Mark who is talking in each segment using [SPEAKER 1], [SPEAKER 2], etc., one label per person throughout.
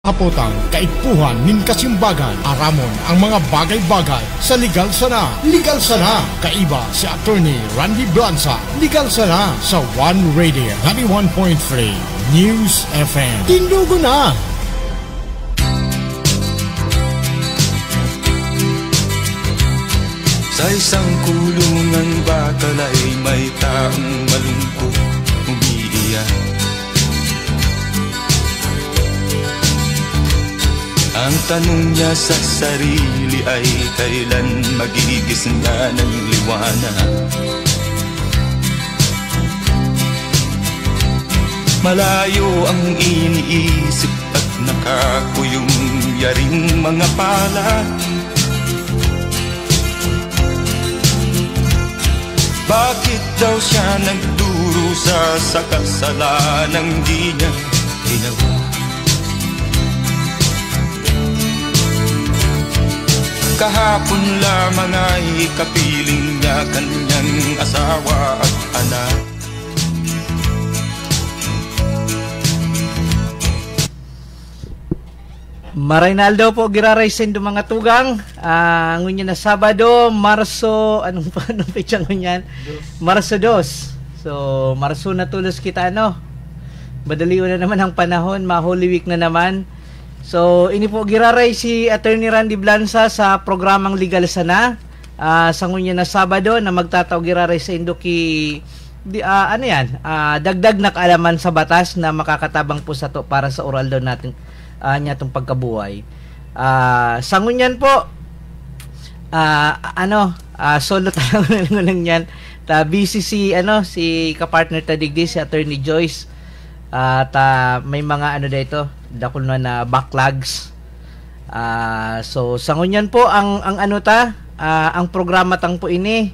[SPEAKER 1] Hapotang kaitpuhan nin kasimbagan, aramon ang mga bagay-bagay sa Legal Sana. Legal Sana, kaiba si Attorney Randy Blanza. Legal Sana sa One Radio 91.3 News FM. Tindugo na!
[SPEAKER 2] Sa isang kulungan bakal ay may taong malungkot umiiyak. Ang tanong niya sa sarili ay kailan magigising na ng liwanag. Malayo ang iniisip at nakakuyong yaring mga pala. Bakit daw siya nagdurusa sa kasalanang di niya ginawa? Kahapon lamang ay kapiling niya kanyang asawa at anak.
[SPEAKER 3] Marinaldo po giraraysin do mga tugang. Ngunyan na Sabado, Marso, anong petsang ngunyan? Marso 2. So, Marso na tulos kita Madaliw na naman ang panahon, ma-Holy Week na naman. So, ini po giraray si Attorney Randy Blanza sa programang Legal Sana. Sa ngunyan na Sabado na magtataw giraray sa Indoki dagdag na kaalaman sa batas na makakatabang po sa to para sa oral daw natin niya itong pagkabuhay. Sa ngunyan po, solo talagang lang yan. Busy si kapartner tadigdi, si Attorney Joyce. At may mga dito, dakol na backlogs. So, sa ngunyan po, ang programa tang po ini,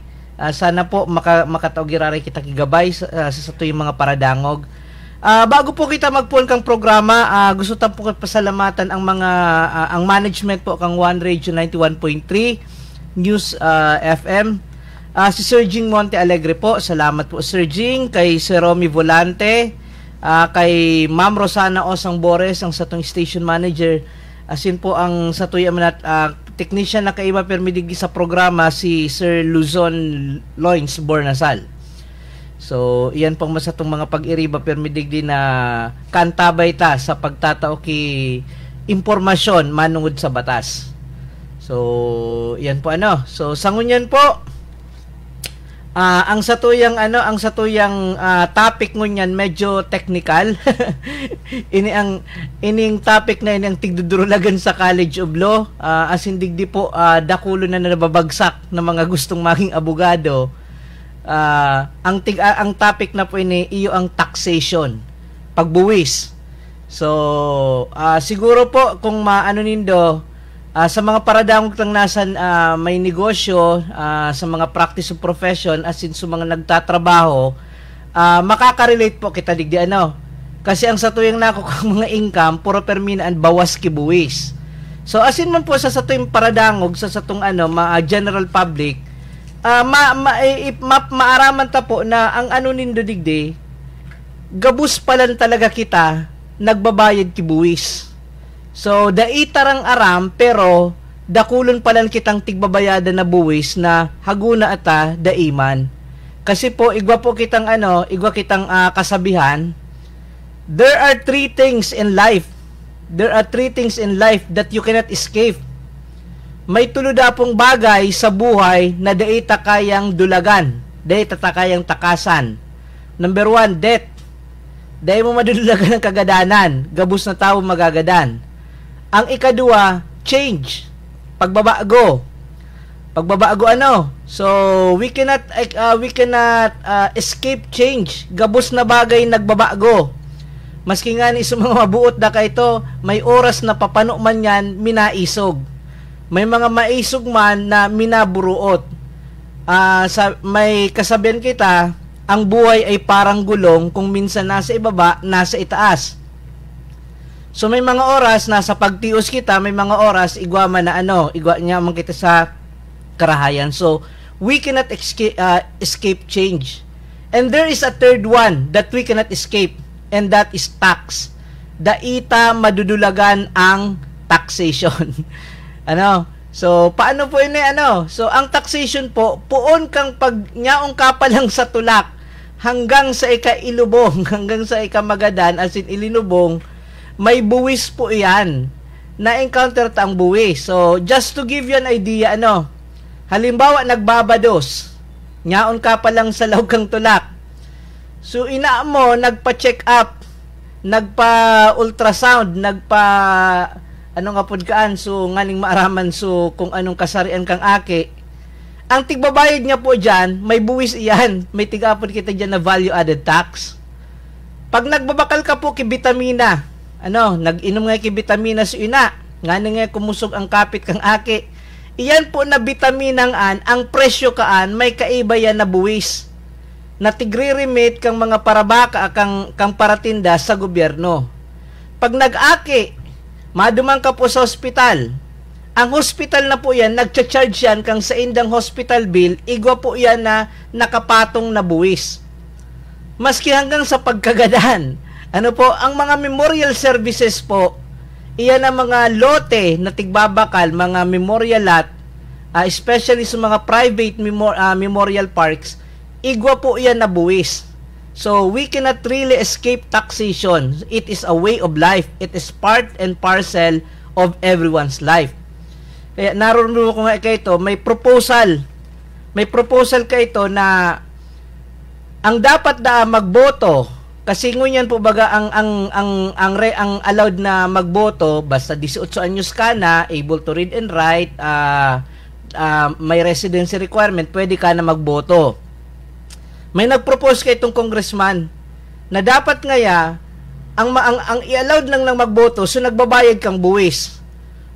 [SPEAKER 3] sana po makataugiraray kita kigabay sa yung mga paradangog. Bago po kita magpuan kang programa, gusto ta po pasalamatan ang mga ang management po kang One Radio 91.3 News FM. Si Sir Jing Monte Alegre po. Salamat po Sir Jing, kay Sir Romy Volante, kay Ma'am Rosana Osang Bores ang satong station manager. Asin po ang satuya technician na kaiba permidigi sa programa si Sir Luzon Loins Bornasal. So, iyan pang masatong mga pag-iriba permidig din na kantabay ta sa pagtatao ki impormasyon manungod sa batas. So, iyan po So, sangunyan po ang satuyang topic ngunyan medyo technical. ining topic na ini ang tigdudurulagan sa College of Law. As indigdi po dakulo na nababagsak ng mga gustong maging abogado. Ang topic na po ini iyo ang taxation, pagbuwis. So siguro po kung nindo sa mga paradangog tang nasan may negosyo, sa mga practice of profession as in sa mga nagtatrabaho, makaka-relate po kita digdi kasi ang satuyang nako kang mga income puro perminaan bawas kibuwis. So asin man po sa satuyang paradangog sa satong general public, maaraman ta po na ang nindo digdi gabus palan talaga kita nagbabayad kibuwis. So daitarang aram pero dakulon palan kitang tigbabayadan na buwis na haguna ata daiman. Kasi po igwa kitang kasabihan, there are three things in life that you cannot escape. May tuludapong bagay sa buhay na daita kayang dulagan, daita kayang takasan. Number 1, death. Dahil mo madulagan ng kagadanan, gabus na tao magagadan. Ang ikadua, change. Pagbabago. So, we cannot escape change. Gabus na bagay nagbabago. Maski nga ni sa mga mabuot na kaito, may oras na papano man yan, minaisog. May mga maisog man na minaburuot. May kasabihan kita, ang buhay ay parang gulong, kung minsan nasa ibaba, nasa itaas. So may mga oras nasa pagtios kita, may mga oras igwa man na igwa niya man kita sa karahayan. So we cannot escape change. And there is a third one that we cannot escape, and that is tax. daita madudulagan ang taxation. Ano? So, paano po yun So, ang taxation po, puon kang nyaong ka pa lang sa tulak hanggang sa ika-ilubong, hanggang sa ika-magadan, as in ilinubong, may buwis po yan. Na-encounter ta ang buwis. So, just to give you an idea, halimbawa, nagbabados, nyaon ka pa lang sa lawgang tulak. So, ina mo, nagpa-check up, nagpa-ultrasound, so, nganing maaraman, so, kung anong kasarian kang aki. Ang tigbabayad niya po dyan, may buwis iyan. May tigapon kita dyan na value-added tax. Pag nagbabakal ka po kibitamina, nag-inom nga kibitamina sa ina, nganing nga kumusog ang kapit kang aki, iyan po na bitaminang ang presyo kaan, may kaiba yan na buwis na tigre-remit kang mga parabaka kang paratinda sa gobyerno. Pag nag-aki, madumang ka po sa hospital, ang hospital na po yan, nagcha-charge yan kang sa indang hospital bill, igwa po yan na nakapatong na buwis. Maski hanggang sa pagkagadan. Ang mga memorial services po, iyan ang mga lote na tigbabakal, mga memorial lot, especially sa mga private memorial parks, igwa po yan na buwis. So, we cannot really escape taxation. It is a way of life. It is part and parcel of everyone's life. Kaya naroon ko nga kayo ito, may proposal ka ito na ang dapat na magboto, kasi ngunyan po baga ang allowed na magboto basta 18 anyos ka na, able to read and write, may residency requirement, pwede ka na magboto. May nagpropose kay itong congressman na dapat ngaya ang i-allowed lang ng magboto, so nagbabayad kang buwis.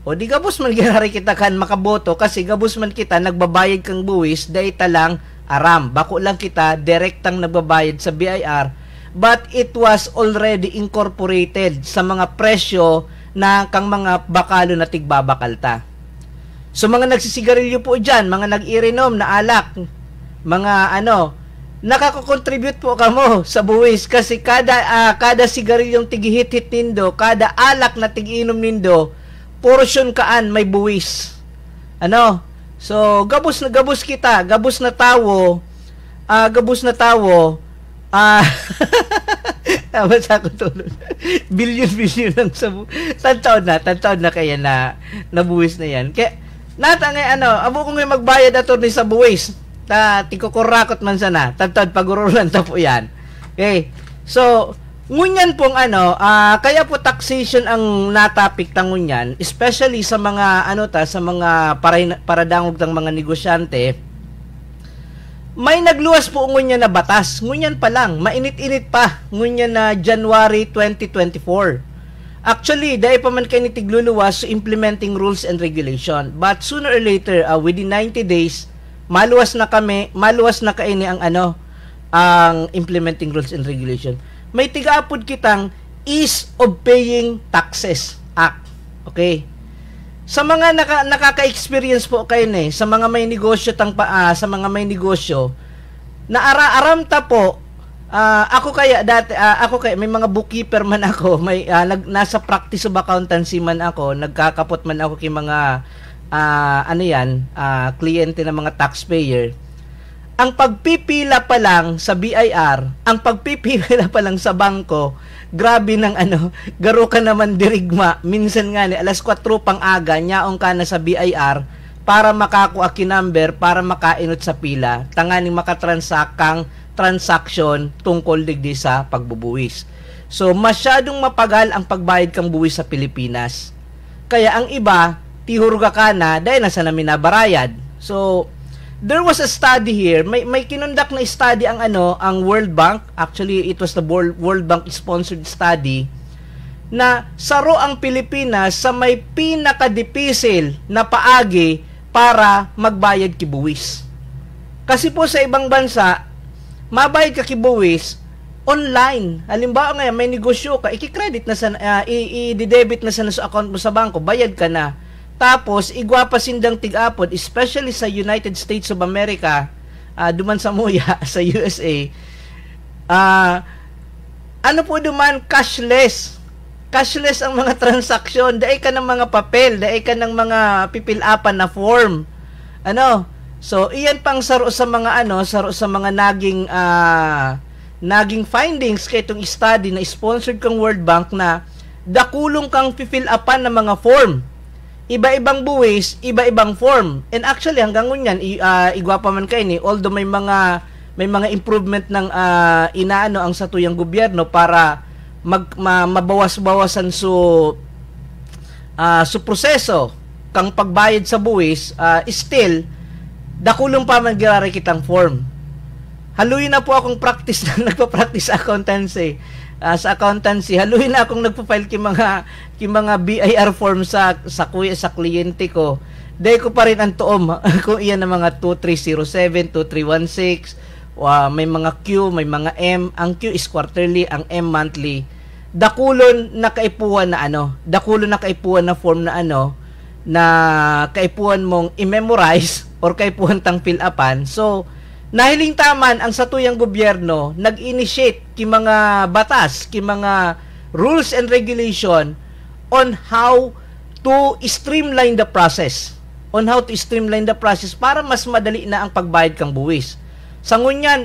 [SPEAKER 3] O di gabos man ginari kita kan makaboto kasi gabos man kita nagbabayad kang buwis, dahita lang aram. Bako lang kita direktang nagbabayad sa BIR, but it was already incorporated sa mga presyo na kang mga bakalo na tigbabakalta. So mga nagsisigarilyo po dyan, mga nag-irinom na alak, mga nakaka-contribute po kamo sa buwis kasi kada sigarilyong tigihit-hit nindo, kada alak na tigiinom nindo, portion kaan may buwis. So gabos kita, gabos na tawo, tapos ako tulad. Bilyon lang sa tantaon na kaya na nabuwis na yan. Kaya natangay abo ko ngay magbayad ato ni sa buwis. Tikukurakot man sana. Tantod pagurulan ta po yan. Okay. So, ngunyan pong kaya po taxation ang natapik ta ngunyan, especially sa mga sa mga paradangog ng mga negosyante. May nagluwas po ngunyan na batas. Ngunyan pa lang, mainit-init pa. Ngunyan na January 2024. Actually, dahil pa man kayo nitigluluwas so implementing rules and regulation. But sooner or later, within 90 days, maluwas na kaini ang implementing rules and regulation. May tigaapod kitang Ease of Paying Taxes Act. Okay? Sa mga nakaka-experience po kayo sa mga may negosyo sa mga may negosyo na aram ta po, ako kaya may mga bookkeeper man ako, may nasa practice of accountancy man ako, nagkakapot man ako kay mga kliyente ng mga taxpayer. Ang pagpipila pa lang sa BIR, ang pagpipila pa lang sa bangko, grabe ng garo ka naman dirigma. Minsan nga alas 4 pang aga, nyaong ka na sa BIR para makakuha kinumber, para makainot sa pila, tanganing makatransact kang transaction tungkol digdi sa pagbubuwis. So, masyadong mapagal ang pagbayad kang buwis sa Pilipinas. Kaya ang iba, tihurga ka na dahil nasa namin nabarayad. So, there was a study here. May kinundak na study ang World Bank. Actually, it was the World Bank sponsored study na saro ang Pilipinas sa may pinakadipisil na paagi para magbayad kibuwis. Kasi po sa ibang bansa, mabayad ka kibuwis online. Halimbawa ngayon, may negosyo ka, i-credit na sa i-debit na sa account mo sa bangko, bayad ka na. Tapos, igwapa sindang tig-apod, especially sa United States of America, duman sa Muya, sa USA, duman, cashless. cashless ang mga transaksyon, dai ka ng mga papel, dai ka ng mga pipil-apan na form. Ano? So, iyan pang saro sa mga naging findings kay itong study na sponsored kang World Bank na dakulong kang pipil-apan ng mga form. Iba-ibang buwis, iba-ibang form. And actually hanggang ngunyan igwapa man kay ni, although may mga improvement ng inaano ang satuyang gobyerno para mabawas-bawasan so proseso kang pagbayad sa buwis, still dakulong pa man girari kitang form. Haluin na po akong practice na nagpa-practice accountancy. Sa accountancy, haluin na akong nagpa-file ki mga BIR form sa kliyente ko. Dahil ko pa rin ang tuom kung iyan ng mga 2307, 2316, may mga Q, may mga M. Ang Q is quarterly, ang M monthly. Dakulon na kaipuan na form na na kaipuan mong i-memorize or kaipuan tang fill-upan. So, nahiling taman ang satuyang gobyerno nag-initiate ki mga batas, ki mga rules and regulation on how to streamline the process. Para mas madali na ang pagbayad kang buwis. Sa ngunyan,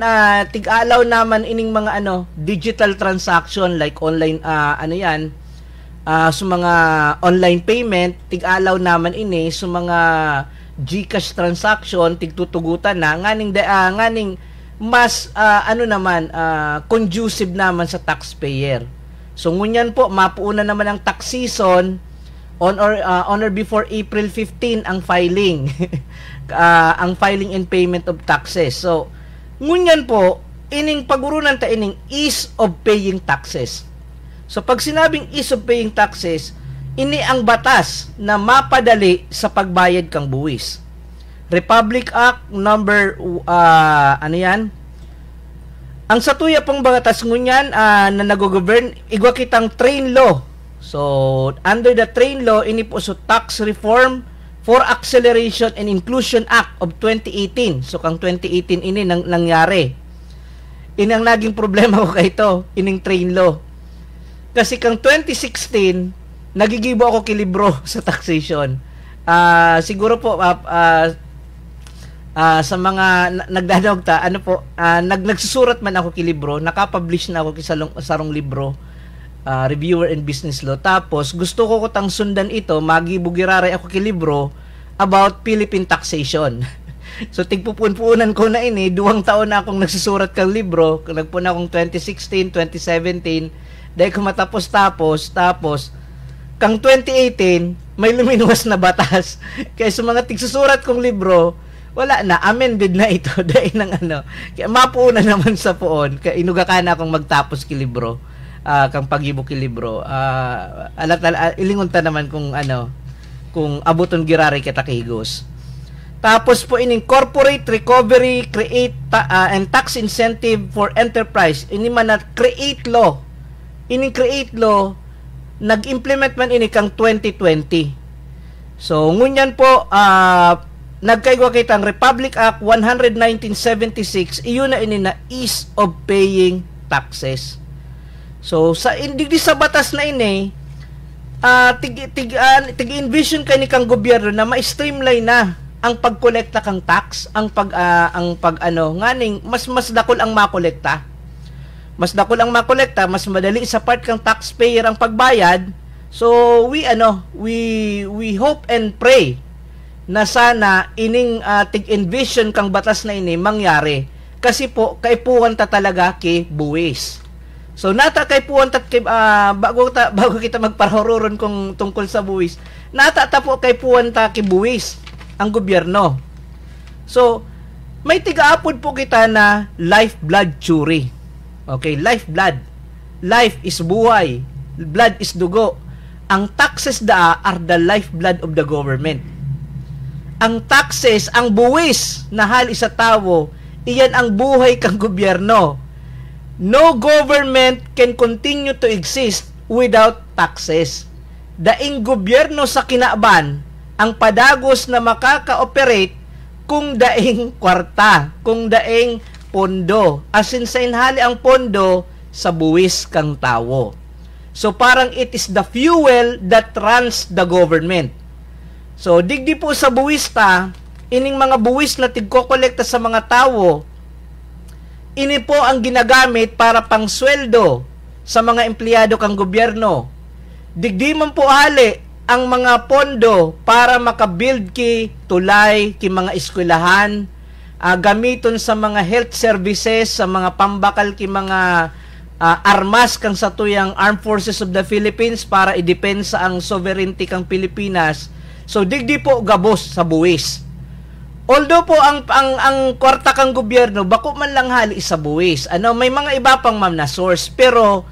[SPEAKER 3] tig-alaw naman ining mga digital transaction like online sa mga online payment, tig-alaw naman ini sa mga GCash transaction, tigtutugutan na nganing mas conducive naman sa taxpayer. So ngunyan po mapuuna naman ang tax season on or before April 15 ang filing ang filing and payment of taxes. So ngunyan po ining pagurunan ta ining ease of paying taxes. So pag sinabing ease of paying taxes, ini ang batas na mapadali sa pagbayad kang buwis. Republic Act number ang satuya pong batas ngunyan na nagogovern igwa kitang train law. So under the train law ini po so Tax Reform for Acceleration and Inclusion Act of 2018. So kang 2018 ini nangyari. Ini ang naging problema ko kay ito, ining train law. Kasi kang 2016 nagigibo ako kilibro sa taxation. Siguro po sa mga nagdadawag ta, nagsusurat man ako kilibro, nakapublish na ako sarong libro, Reviewer and Business Law. Tapos gusto ko kutang sundan ito, magibugirare ako kilibro about Philippine taxation. So tigpupun-punan ko na ini, 2 taon na akong nagsusurat kang libro, nagpuna akong 2016, 2017, dahil ko matapos-tapos, tapos kang 2018, may luminuwas na batas. Kaya sa mga tigsusurat kong libro, wala na, amended na ito. Dahil ng kaya mapuuna naman sa poon, kaya inuga ka na akong magtapos ki libro. Kang pagibo ki libro. Ilingon ta naman kung abuton girari kita kahigos. Tapos po ining corporate recovery, create and tax incentive for enterprise. Ini man na create law. Ining create law, nag-implement man ini kang 2020. So, ngunyan po, nagkaigwa kitang Republic Act 11976, iyon na ini na ease of paying taxes. So hindi sa batas na ini tig-envision kay ni kang gobyerno na ma-streamline na ang pagkolekta kang tax, ang nganing mas dakol ang makolekta. Mas dakol ang makolekta, mas madali sa part kang taxpayer ang pagbayad. So we hope and pray na sana ining tig-envision kang batas na ini mangyari. Kasi po kaipuan ta talaga ki buwis. So nata kaipuan ta bago kita magpahururon kung tungkol sa buwis. Nata ta po kaipuan ta ki buwis ang gobyerno. So may tigaapod po kita na lifeblood theory. Okay, lifeblood. Life is buhay, blood is dugo. Ang taxes are the lifeblood of the government. Ang taxes, ang buwis na hali sa tao, iyan ang buhay kang gobyerno. No government can continue to exist without taxes. Daing gobyerno sa kinaban ang padagos na makaka-operate kung daing kwarta, kung daing pondo. As in sa inhali ang pondo sa buwis kang tao. So parang it is the fuel that runs the government. So digdi po sa buwista, ining mga buwis na tigkokolekta sa mga tao, ini po ang ginagamit para pangsweldo sa mga empleyado kang gobyerno. Digdi man po hali ang mga pondo para makabuild ki tulay, ki mga eskwelahan, gamiton sa mga health services, sa mga pambakal ki mga armas kang sa tuyang Armed Forces of the Philippines para i-depensa ang sovereignty kang Pilipinas. So digdi po gabos sa buwis. Although po ang kwarta kang gobyerno bako man lang hali sa buwis. May mga iba pang ma'am na source, pero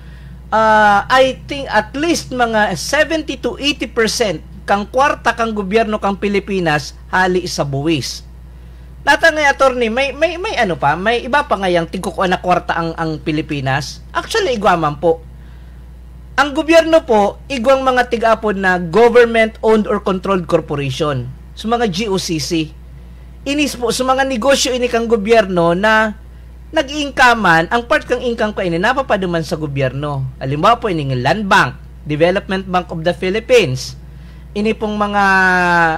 [SPEAKER 3] I think at least mga 70 to 80% kang kwarta kang gobyerno kang Pilipinas hali sa buwis. Nata nga attorney, may iba pa nga yang tigkukuha na kwarta ang Pilipinas. Actually, igwaman po. Ang gobyerno po, igwang mga tig-apod na government-owned or controlled corporation. So mga GOCC. Inis po, so mga negosyo ini kang gobyerno na nag-iingkaman, ang part kang income ko ini napapaduman sa gobyerno. Halimbawa po ini Land Bank, Development Bank of the Philippines. Ini pong mga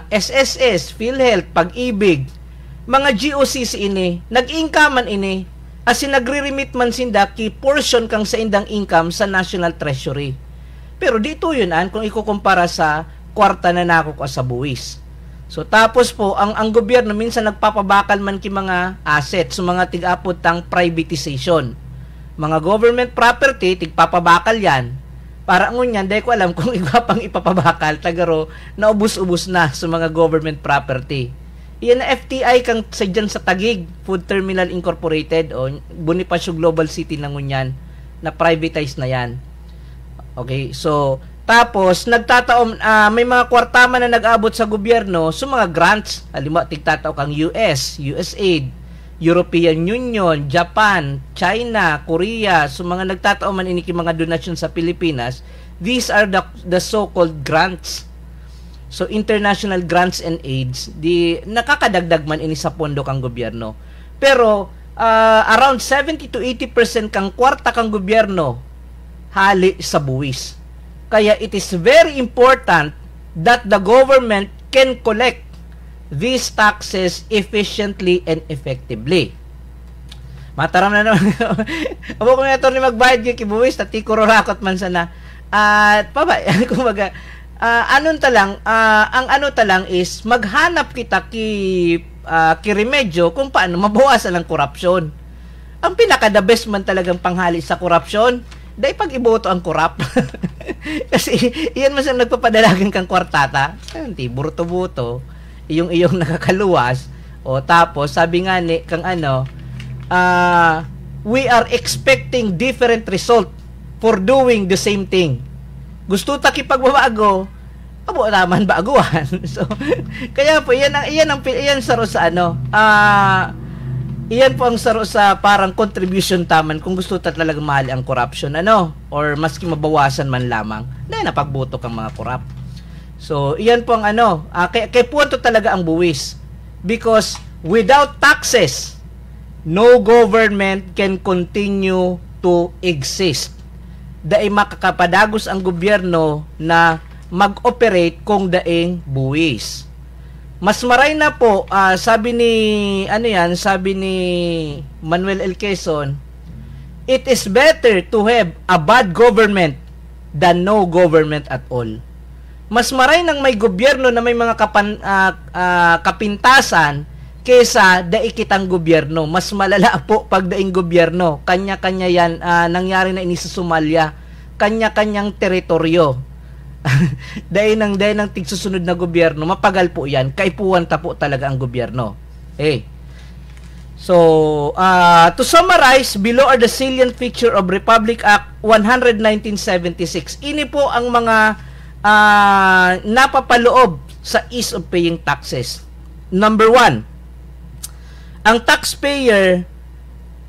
[SPEAKER 3] SSS, PhilHealth, Pag-ibig, mga GOCC ini, nag-inkaman ini, as in nagre-remit man sinda ki portion kang sa indang income sa National Treasury. Pero dito yun kung ikukumpara sa kwarta na nakukuha sa buwis. So tapos po, ang gobyerno minsan nagpapabakal man ki mga assets, so mga tig-apod tang privatization. Mga government property, tigpapabakal yan. Para ngunyan, dahil ko alam kung iba pang ipapabakal, tagaro, naubos-ubos na sa mga government property. Yan na FTI kang sa dyan sa Taguig, Food Terminal Incorporated o Bonifacio Global City na ngunyan, na privatize na yan. Okay, so tapos nagtataon, may mga kwartama na nag-abot sa gobyerno so mga grants. Halimbawa, tigtatao kang US, USAID, European Union, Japan, China, Korea, so mga nagtatao man iniki mga donasyon sa Pilipinas. These are the so-called grants. So international grants and aids, di nakakadagdag man ini sa pondo kang gobyerno. Pero around 70 to 80% kang kwarta kang gobyerno hali sa buwis. Kaya it is very important that the government can collect these taxes efficiently and effectively. Mataram na naman. Abo ko nga ito ni magbayad yung kibuwis, tati kurorakot man sana. At kumbaga, ang ano talang is maghanap kita ki remedyo kung paano mabawasan ang korupsyon. Ang pinaka-the best man talagang panghali sa korupsyon, dahil pag iboto ang korap. Kasi iyan man sa nagpapadalagan kang kwartata, hindi, burto-buto, iyong nakakaluwas, o tapos sabi nga ni kang we are expecting different result for doing the same thing. Gusto ta kipagbabago, abo naman baguhan. So kaya po iyan saro sa iyan po ang saro sa parang contribution taman kung gusto ta talaga mahali ang corruption or maski mabawasan man lamang na napagboto kang mga korap. So iyan po ang kay punto talaga ang buwis, because without taxes no government can continue to exist. Dahil makakapadagos ang gobyerno na mag-operate kung daing buwis. Mas maray na po, sabi ni Manuel L. Quezon, it is better to have a bad government than no government at all. Mas maray nang may gobyerno na may mga kapintasan kesa daikitang gobyerno. Mas malala po pag daing gobyerno. Kanya-kanya yan, nangyari na ini sa Somalia. Kanya-kanyang teritoryo. dahil ng tigsusunod na gobyerno, mapagal po yan. Kaipuan ta po talaga ang gobyerno. So, to summarize, below are the salient feature of Republic Act 100, 1976. Ini po ang mga napapaloob sa ease of paying taxes. Number 1, ang taxpayer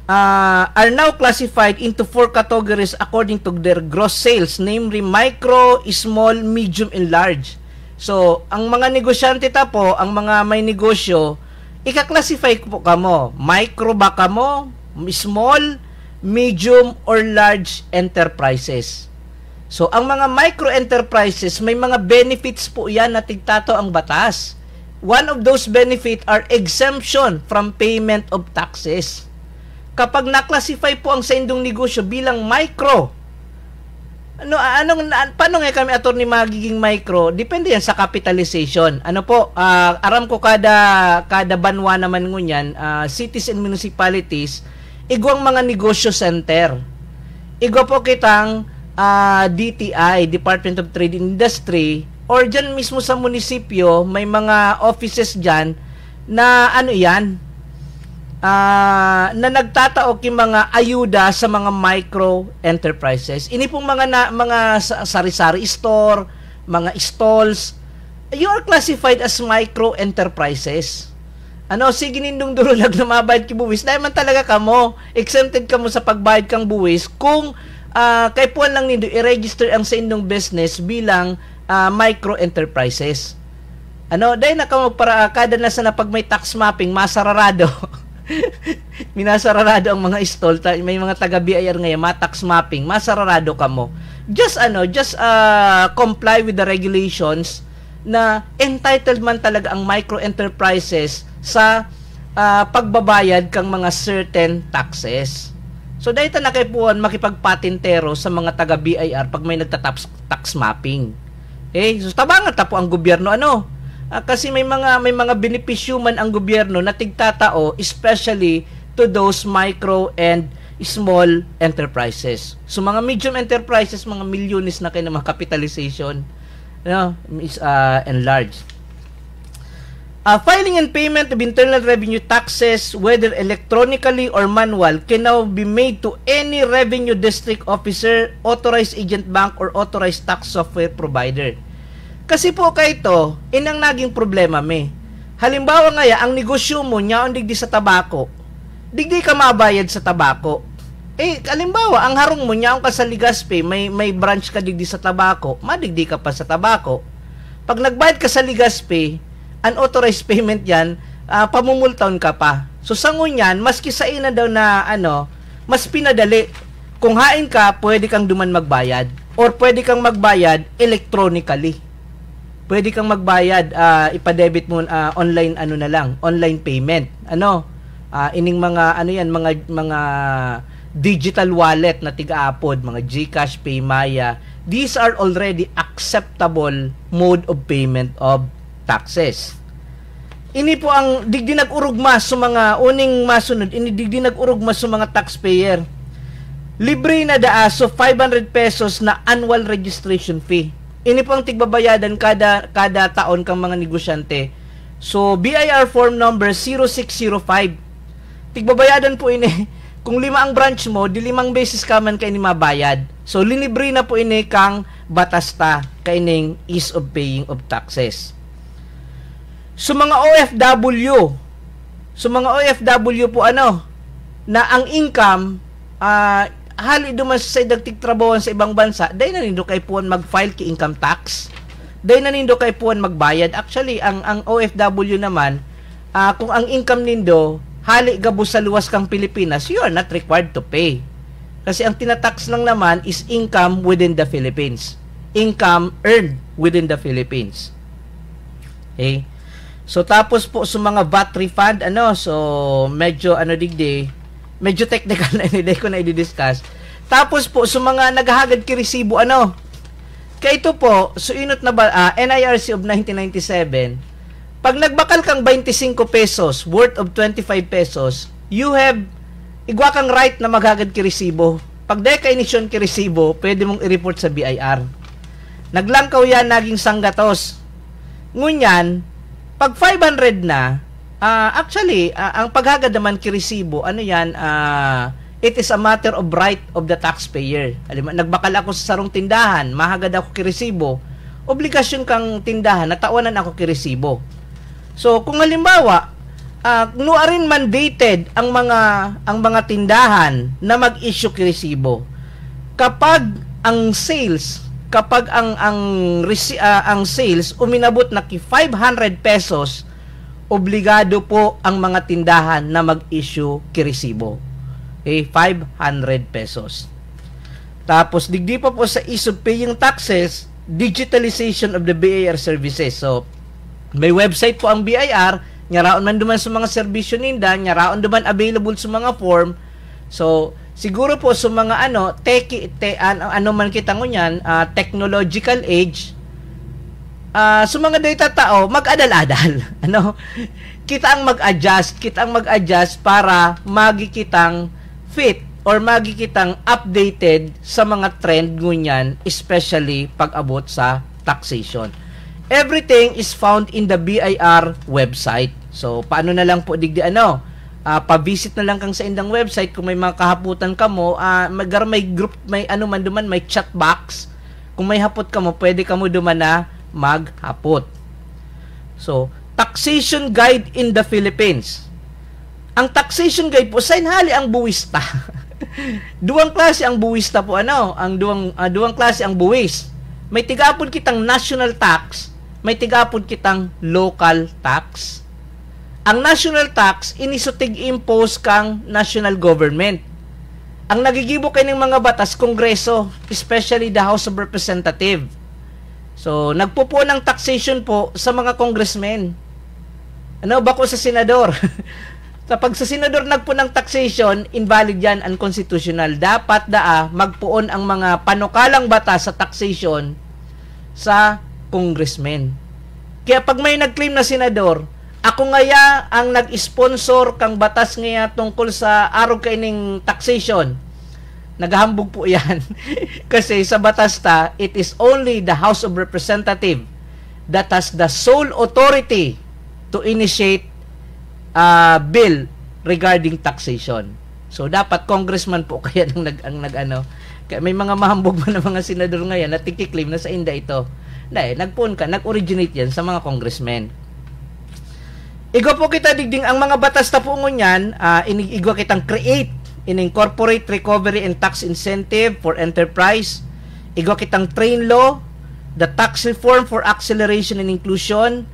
[SPEAKER 3] are now classified into 4 categories according to their gross sales, namely micro, small, medium, and large. So, ang mga negosyante po, ang mga may negosyo, ika-classify po kamo. Micro ba kamo, small, medium, or large enterprises. So, ang mga micro-enterprises, may mga benefits po yan na tigtato ang batas. One of those benefits are exemption from payment of taxes. Kapag na-classify po ang sa indong negosyo bilang micro, paano nga kami attorney magiging micro? Depende yan sa capitalization. Aram ko kada banwa naman ngunyan, cities and municipalities, igwang mga negosyo center. Igwa po kitang DTI, Department of Trade and Industry, or dyan mismo sa munisipyo, may mga offices dyan na na nagtatao king mga ayuda sa mga micro enterprises. Ini pong mga sari-sari store, mga stalls, you are classified as micro enterprises. Sige nindong durulag na mabayad ki buwis. Dahil man talaga kamo, exempted kamo sa pagbayad kang buwis kung kay puan lang nindo i-register ang sa indong business bilang micro enterprises. Dahil nakamo para kada na sana pag may tax mapping, masararado. Minasararado ang mga stall, may mga taga BIR ngayon, tax mapping, masararado kamo. Just comply with the regulations na entitled man talaga ang micro enterprises sa pagbabayad kang mga certain taxes. So dahil na kay puan makipagpatintero sa mga taga BIR pag may nagta-tax mapping. So tabangan ta po ang gobyerno kasi may mga benepisyo man ang gobyerno na tigtatao, especially to those micro and small enterprises. So mga medium enterprises, mga milyones na kayo na mga capitalization is enlarged. Filing and payment of internal revenue taxes, whether electronically or manual, can now be made to any revenue district officer, authorized agent bank, or authorized tax software provider. Kasi po ito, inang naging problema Halimbawa ang negosyo mo nya digdi sa tabako. Digdi ka mabayad sa tabako. Halimbawa, ang harong mo nya ka sa Legazpi, may branch ka digdi sa tabako, madigdi ka pa sa tabako. Pag nagbayad ka sa Legazpi, unauthorized payment yan, pamumultaon ka pa. So sa ngunyan, maski sa ina daw na mas pinadali. Kung hain ka, pwede kang duman magbayad. Or pwede kang magbayad electronically. Pwede kang magbayad, ipa-debit mo online online payment. Ining mga mga digital wallet na tiga-apod, mga GCash, Paymaya. These are already acceptable mode of payment of taxes. Ini po ang digdi nag-urugma sa mga uning masunod, digdi nag-urugma sa mga taxpayer. Libre na so 500 pesos na annual registration fee. Ini po ang tigbabayadan kada taon kang mga negosyante. So, BIR form number 0605. Tigbabayadan po ini. Kung 5 ang branch mo, di 5 beses ka man kayo ni mabayad. So, linibre na po ini kang batasta kaining ease of paying of taxes. So, mga OFW po na ang income, hali duman sa dagtig trabawan sa ibang bansa, dahil na nindo kay puan mag-file ki income tax. Dahil na nindo kay puan magbayad. Actually, ang OFW naman, kung ang income nindo, hali gabos sa luwas kang Pilipinas, you are not required to pay. Kasi ang tinatax lang naman is income within the Philippines. Income earned within the Philippines. Okay? So, tapos po sa mga VAT refund, so, medyo, medyo technical na hindi ko na i-discuss. Tapos po, sa mga naghahagad ki resibo, kaya ito po, so inot na NIRC of 1997, pag nagbakal kang 25 pesos worth of 25 pesos, you have, igwa kang right na maghagad ki resibo. Pag dahil ka inisyon ki resibo, pwede mong i-report sa BIR. Naglangkaw yan, naging sanggatos. Ngunyan, pag 500 na, actually, ang paghagad naman kiresibo, it is a matter of right of the taxpayer. Nagbakal ako sa sarong tindahan, mahagad ako kiresibo, obligasyon kang tindahan, natawanan ako kiresibo. So, kung halimbawa, nuarin mandated ang mga tindahan na mag-issue kiresibo, kapag ang sales uminabot na ki 500 pesos, obligado po ang mga tindahan na mag-issue kiresibo. Okay, 500 pesos. Tapos digdi pa po sa ease of paying taxes, digitalization of the BIR services. So may website po ang BIR, nyaraon man duman sa mga serbisyo ninda, nyaraon duman available sa mga form. So siguro po sa mga ano man kita ngunyan, technological age, sa mga data tao, mag-adal-adal. Kita ang mag-adjust para magikitang fit or magikitang updated sa mga trend ngunyan, especially pag-abot sa taxation. Everything is found in the BIR website. So, paano na lang po digdi pa-visit na lang kang sa indang website kung may mga kahaputan ka mo, may group, may man duman, may chat box. Kung may hapot ka mo, pwede ka mo duman na maghapot. So, taxation guide in the Philippines. Ang taxation guide po, sainhali ang buwista. Duwang klase ang buwista po, duwang klase ang buwis. May tigapon kitang national tax, may tigapon kitang local tax. Ang national tax, inisotig impose kang national government. Ang nagigibo kayo ng mga batas, Kongreso, especially the House of Representatives. So, nagpupo ng taxation po sa mga congressmen. Bako sa senador. Kapag sa senador nagpo ng taxation, invalid yan, unconstitutional. Dapat magpuon ang mga panukalang batas sa taxation sa congressmen. Kaya pag may nag-claim na senador, ako ngaya ang nag-sponsor kang batas ngaya tungkol sa araw kaining taxation. Naghahambog po yan. Kasi sa batas it is only the House of Representatives that has the sole authority to initiate bill regarding taxation. So, dapat congressman po kaya kaya may mga mahambog mo na mga senador ngayon na tikiklaim na sa inda ito. Nag-originate yan sa mga congressmen. Igwa po kita digding ang mga batas na po ngunyan, igwa kitang create in-incorporate recovery and tax incentive for enterprise. Igwa kitang train law, the tax reform for acceleration and inclusion.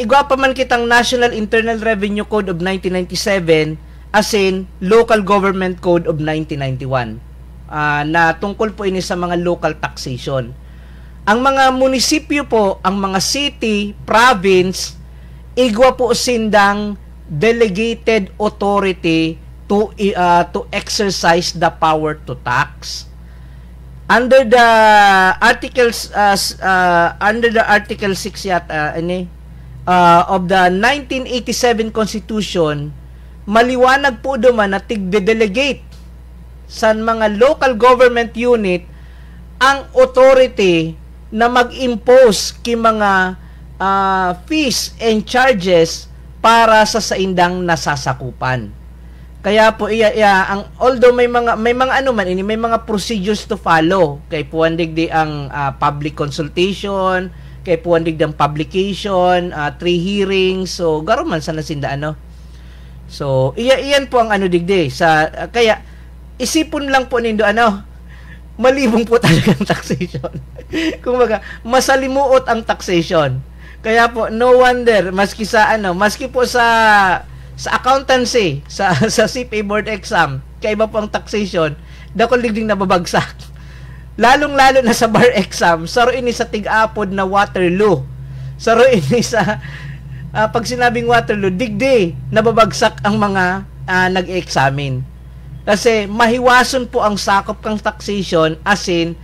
[SPEAKER 3] Igwa pa man kitang National Internal Revenue Code of 1997 as in Local Government Code of 1991 na tungkol po ini sa mga local taxation. Ang mga munisipyo po, ang mga city, province, igwa po sindang delegated authority to exercise the power to tax. Under the articles Article 6 yata of the 1987 Constitution, maliwanag po duman na tigde-delegate sa mga local government unit ang authority na mag-impose ki mga fees and charges para sa saindang nasasakupan. Kaya po although may mga may mga procedures to follow, kay puwandig di ang public consultation, kay puwandig ang publication, 3 hearings, so garo man sa nasinda So iyan po ang digdi sa kaya isipon lang po nindo malibong po talaga ang taxation. Kumbaga, masalimuot ang taxation. Kaya po no wonder maski po sa accountancy, sa CPA board exam, kaiba po ang taxation, dakol digding nababagsak. Lalong-lalo na sa bar exam, saro ini sa tig-apod na Waterloo. Saro ini sa pag sinabing Waterloo, digdi nababagsak ang mga nag-examine. Kasi mahiwason po ang sakop kang taxation as in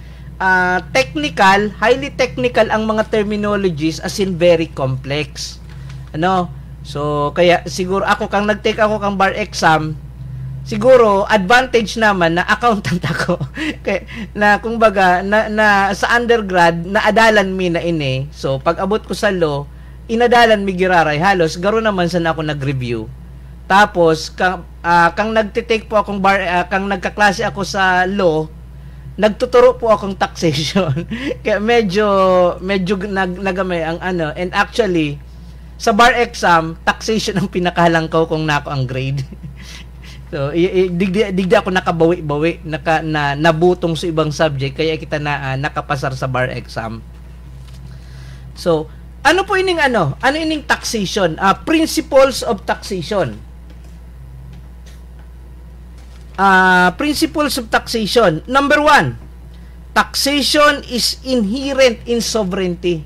[SPEAKER 3] technical, highly technical ang mga terminologies as in very complex. So, kaya siguro kang nag-take ako kang bar exam, siguro advantage naman na accountant ako. Kaya na kumbaga na sa undergrad naadalan mi na ini. So, pag abot ko sa law, inadalan mi giraray halos garo naman sa ako nag-review. Tapos kang nagte-take po akong kang nagkaklase ako sa law, nagtuturo po akong taxation. Kaya medyo nagamay ang and actually sa bar exam, taxation ang pinakahalangkaw kung nako ang grade. So, digdi ako nakabawi-bawi, nabutong sa ibang subject, kaya kita nakapasar sa bar exam. So, ano ining taxation? Principles of taxation. principles of taxation. Number 1, taxation is inherent in sovereignty.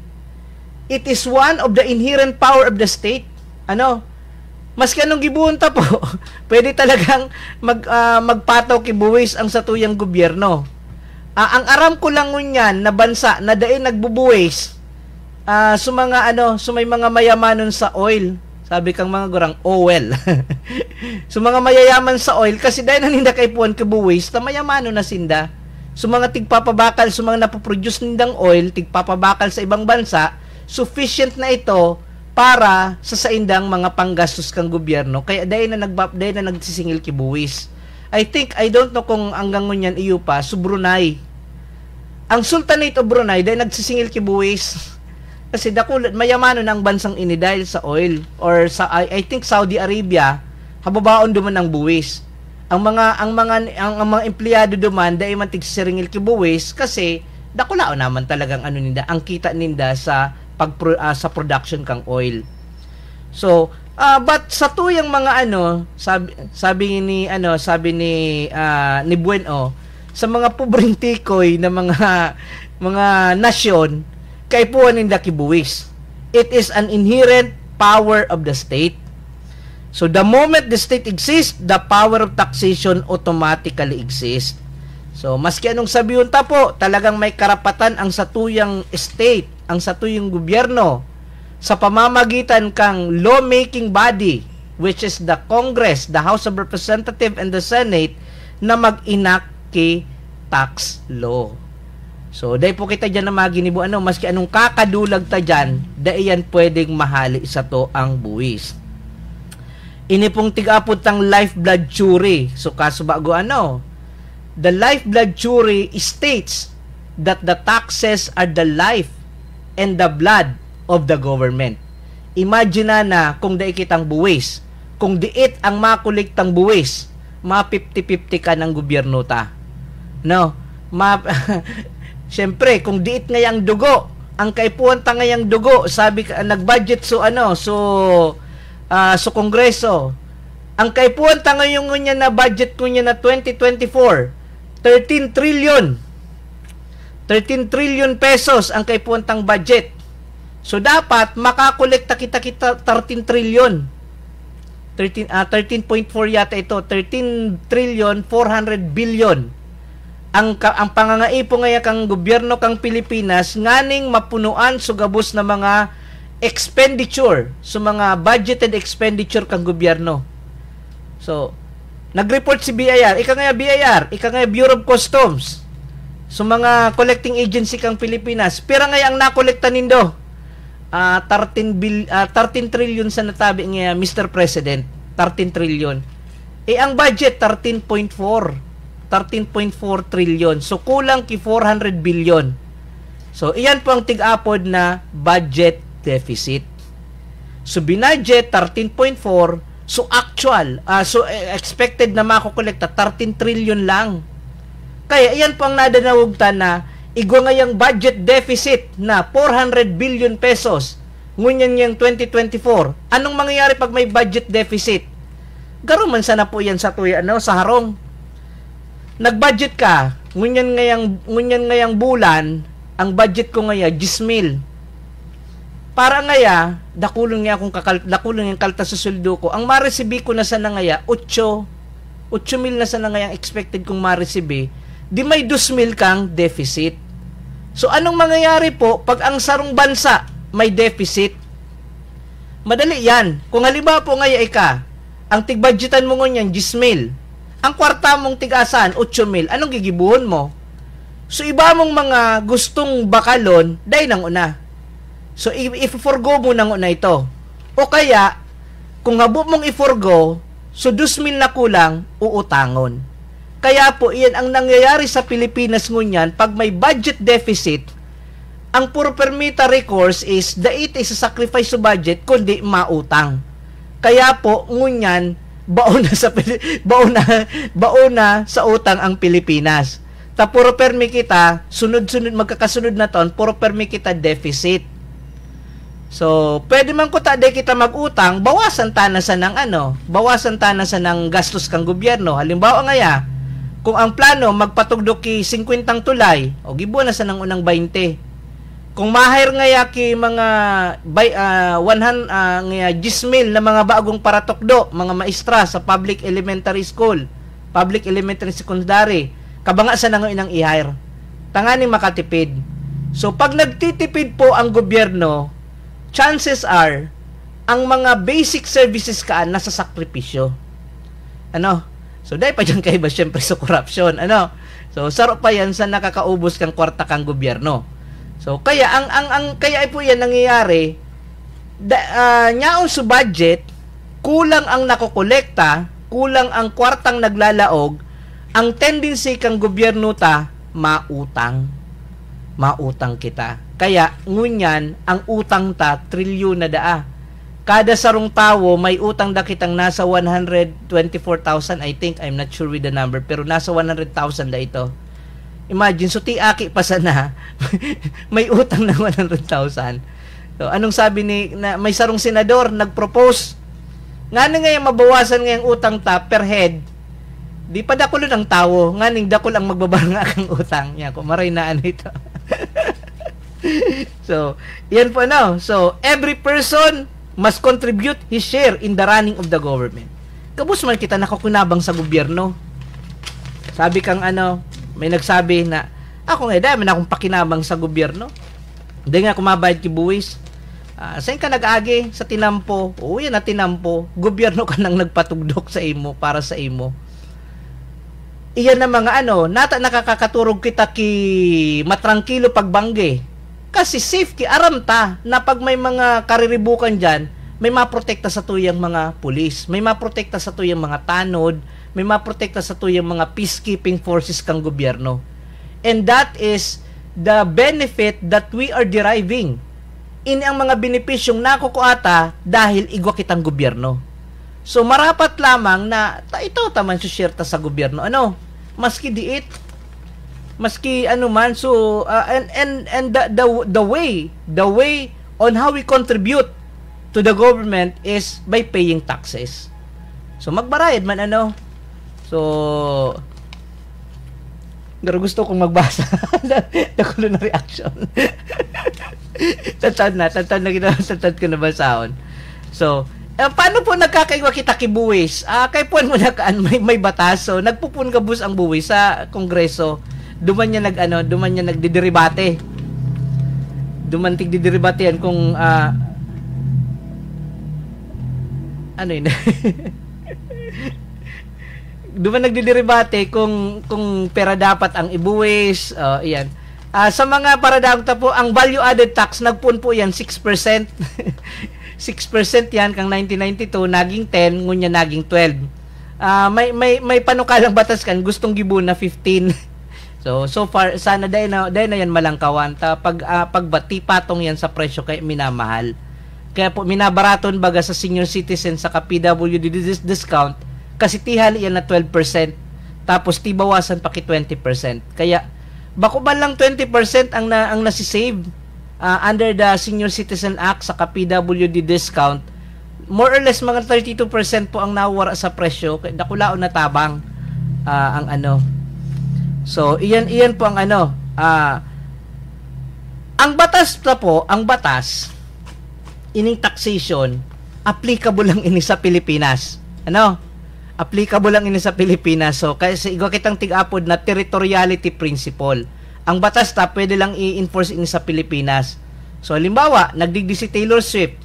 [SPEAKER 3] It is one of the inherent power of the state. Maski anong gibunta po, pwede talagang magpataw kibuwis ang satuyang gobyerno. Ang aram ko lang ngunyan na bansa na daing nagbubuwis may mga mayamanon sa oil. Sabi kang mga gurang, well. Mga mayayaman sa oil kasi dahil naninda kay puwan kibuwis, ta mayamanon na sinda. Mga tigpapabakal, mga napoproduce nindang oil, tigpapabakal sa ibang bansa, sufficient na ito para sa saindang mga panggastos kang gobyerno. Kaya dahil na nagsisingil kibuwis. I don't know kung hanggang ngunyan iyo pa, so Brunei. Ang Sultanate of Brunei dahil nagsisingil kibuwis. Kasi dakulat mayamano ng bansang ini dahil sa oil. Or sa, I think Saudi Arabia, hababaon duman ng buwis. Ang mga empleyado duman dahil man tigsiringil kibuwis kasi dakulao naman talagang ninda, ang kita ninda sa sa production kang oil. So, but sa tuyang mga sabi ni Bueno, sa mga pobreng tikoy na mga nasyon, kay puwan ninda kibuwis. It is an inherent power of the state. So, the moment the state exists, the power of taxation automatically exists. So, maski anong sabihin po, talagang may karapatan ang satuyang state, ang satuyang gobyerno, sa pamamagitan kang lawmaking body, which is the Congress, the House of Representatives, and the Senate, na mag-enact kay tax law. So, dahil po kita dyan na maginibo, maski anong kakadulag ta dyan, dahil yan pwedeng mahali sa to ang buwis. Ini pong tig-apod tang lifeblood jury. So, kaso bago the lifeblood jury states that the taxes are the life and the blood of the government. Imagine na kung dai kitang buwis, kung diit ang makuliktang buwis, 50-50 ka ng gobyerno ta. Siyempre, kung diit ngayang dugo, ang kaipuan ta ngayang dugo, sabi nag-budget so Kongreso. Ang kaipuan ta ngayong ngunya na budget ko niya na 2024, 13 trillion pesos ang kaipuan tang budget. So dapat makakolekta kita 13 trillion. 13.4 yata ito, 13 trillion 400 billion. Ang pangangaipo ngaya kang gobyerno kang Pilipinas nganing mapunuan sugabos na mga expenditure, so mga budgeted expenditure kang gobyerno. So, nag-report si BIR, ika nga Bureau of Customs, so mga collecting agency kang Pilipinas, pira nga ang nakolekta nindo? 13 trillion sa natabi nga Mr. President, 13 trillion. Ang budget 13.4 trillion. So kulang ki 400 billion. So iyan po ang tig-apod na budget deficit. So binudget 13.4, so actual, expected na makokolekta 13 trillion lang. Kaya iyan po ang nadanawugtan na igwa ngayang budget deficit na 400 billion pesos. Ngunyan yung 2024. Anong mangyayari pag may budget deficit? Garo man sana po yan sa sa harong. Nag-budget ka, ngunyan ngayang bulan, ang budget ko ngaya 10,000. Para ngaya, dakulong yung kalta sa sweldo ko. Ang ma-receive ko na sana ngaya 8,000 na sana ngayang expected kong ma-receive. Di may 2,000 kang deficit. So, anong mangyayari po pag ang sarong bansa may deficit? Madali yan. Kung halimbawa po ngaya ang tig-budgetan mo ngunyan 10,000. Ang kwarta mong tigasan 8,000. Anong gigibuhon mo? So, iba mong mga gustong bakalon, dahil nang una. So, i-forgo mo nang una ito. O kaya, kung habo mong i-forgo, so 2,000 na kulang, uutangon. Kaya po, iyan ang nangyayari sa Pilipinas ngunyan, pag may budget deficit, ang puro permita recourse is, dait is a sacrifice sa budget, kundi mautang. Kaya po, ngunyan, baona sa utang ang Pilipinas. Ta puro permi kita, sunod-sunod, magkakasunod na taon, puro permi kita deficit. So, pwede man ko ta kita mag-utang, bawasan tana sa ng gastos kang gobyerno. Halimbawa ngaya, Kung ang plano magpatugdo ki 50 tulay, o gibo na sa nang unang 20. Kung mahire nga ki mga 10,000 na mga bagong paratokdo, mga maestra sa public elementary school, public elementary secondary, kabanga sa nang inang i-hire. Tanganing makatipid. So pag nagtitipid po ang gobyerno, chances are ang mga basic services kaan nasa sakripisyo. Ano? So dahil pa dyan kayo ba syempre sa corruption, ano? So saro pa yan sa nakakaubos kang kwarta kang gobyerno. So kaya kaya po yan nangyayari nyaon sa budget, kulang ang nakokolekta, kulang ang kwartang naglalaog, ang tendency kang gobyerno ta mautang kita. Kaya ngunyan ang utang ta trilyon na daa. Kada sarong tawo may utang da kitang nasa 124,000, I think, I'm not sure with the number, pero nasa 100,000 da ito. Imagine, so tiaki pa sana may utang na 100,000. So anong sabi may sarong senador nagpropose nga na ngayon mabawasan ngayong utang ta per head, di pa dakulo ng tawo, nga ning dakol ang magbabaranga kang utang niya, kung maray na ano ito. So yan po, no? So every person must contribute his share in the running of the government. Kabus man kita nakakunabang sa gobyerno. Sabi kang may nagsabi na, ako nga dahil man akong pakinabang sa gobyerno. Hindi nga kumabayad ki buwis. Saan ka nag-agi? Sa tinampo. O yan na tinampo. Gobyerno ka nang nagpatugdok sa imo, para sa imo. Iyan na mga nata nakakaturog kita ki matrangkilo pagbangge. Kasi safe ki aram ta na pag may mga kariribukan dyan, may maprotekta sa tuyang mga pulis, may maprotekta sa tuyang mga tanod, may maprotekta sa tuyang mga peacekeeping forces kang gobyerno. And that is the benefit that we are deriving. Ini ang mga benepisyong nakukuata dahil igwa kitang gobyerno. So marapat lamang na ito taman share ta sa gobyerno. Maski diit, maski man, so and the way on how we contribute to the government is by paying taxes. So magbarayad man so pero gusto kong magbasa nakulo na reaction. Tatad ko na basahon. So paano po nagkakaigwa kita kibuwis? Kay puan mo na may batas, so nagpupun ka bus ang buwis sa kongreso. Duman niya nagdideribate. Dumantig dideribate yan kung yun? Duman nagdideribate kung pera dapat ang ibuwis, iyan. Sa mga paradamta po, ang value added tax nagpun po yan 6%. 6% yan kang 1992 naging 10, ngunya naging 12. May panukalang batas kan gustong gibon na 15. So far sana dahil na yan malangkawan ta pagbati patong yan sa presyo kay minamahal. Kaya po minabaraton baga sa senior citizen sa PWD discount kasi tihali yan na 12%, tapos tibawasan pa ki 20%. Kaya bako ba lang 20% ang nasi-save under the Senior Citizen Act sa PWD discount. More or less mga 32% po ang nawara sa presyo, dakulaon na tabang ang So iyan po ang ang batas na po, ining taxation applicable lang ini sa Pilipinas. Applicable lang ini sa Pilipinas. So kasi igwa kitang tig-apod na territoriality principle. Ang batas ta pwede lang i-enforce ini sa Pilipinas. So halimbawa, nagdigdi si Taylor Swift.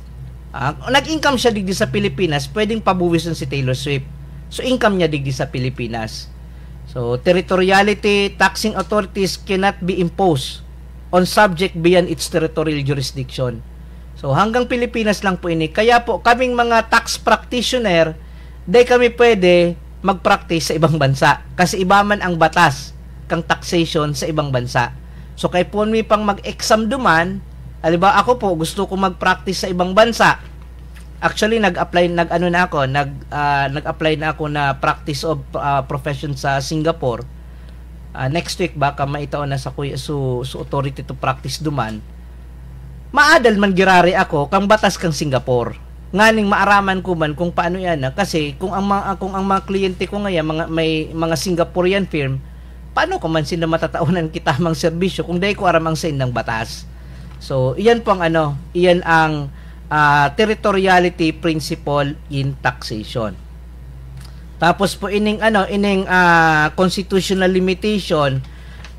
[SPEAKER 3] Nag-income siya digdi sa Pilipinas, pwedeng pabuwisan si Taylor Swift. So income niya digdi sa Pilipinas. So territoriality, taxing authorities cannot be imposed on subject beyond its territorial jurisdiction. So hanggang Pilipinas lang po ini. Kaya po kaming mga tax practitioner, di kami pwede mag-practice sa ibang bansa kasi iba man ang batas kang taxation sa ibang bansa. So kay po mi pang mag-exam duman, aliba ako po gusto ko mag-practice sa ibang bansa. Actually nag-apply na ako na practice of profession sa Singapore. Next week baka maitaon na sa authority to practice duman. Maadal man girari ako kang batas kang Singapore. nganing maaraman ko man kung paano yan kasi kung ang mga kliyente ko ngayon may mga Singaporean firm, paano ko man sila matataunan kita mang serbisyo kung dahil ko aram ang sa indang batas. So iyan po ang iyan ang territoriality principle in taxation. Tapos po ining constitutional limitation,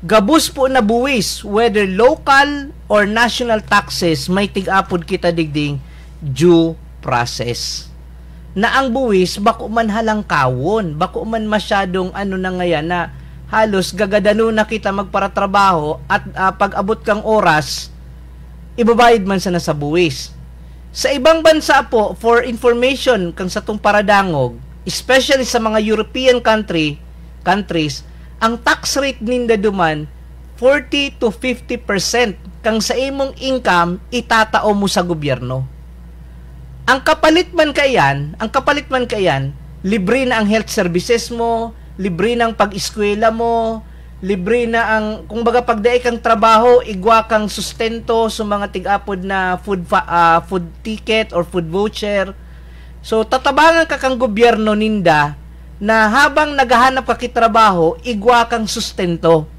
[SPEAKER 3] gabus po na buwis whether local or national taxes may tig-apod kita digding due process. Na ang buwis bako man halang kawon, bako man masyadong na ngayon na halos gagadano na kita magparatrabaho at pag-abot kang oras ibabayad man sana sa buwis. Sa ibang bansa po, for information kang sa tong paradangog, especially sa mga European countries, ang tax rate ninda duman 40 to 50% kang sa imong income itatao mo sa gobyerno. Ang kapalit man kayan, libre na ang health services mo, libre na ang pag-eskwela mo, libre na ang kumbaga pagdaay kang trabaho, igwa kang sustento sa mga tig-apod na food ticket or food voucher. So tatabangan ka kang gobyerno ninda na habang naghahanap ka kitrabaho, igwa kang sustento.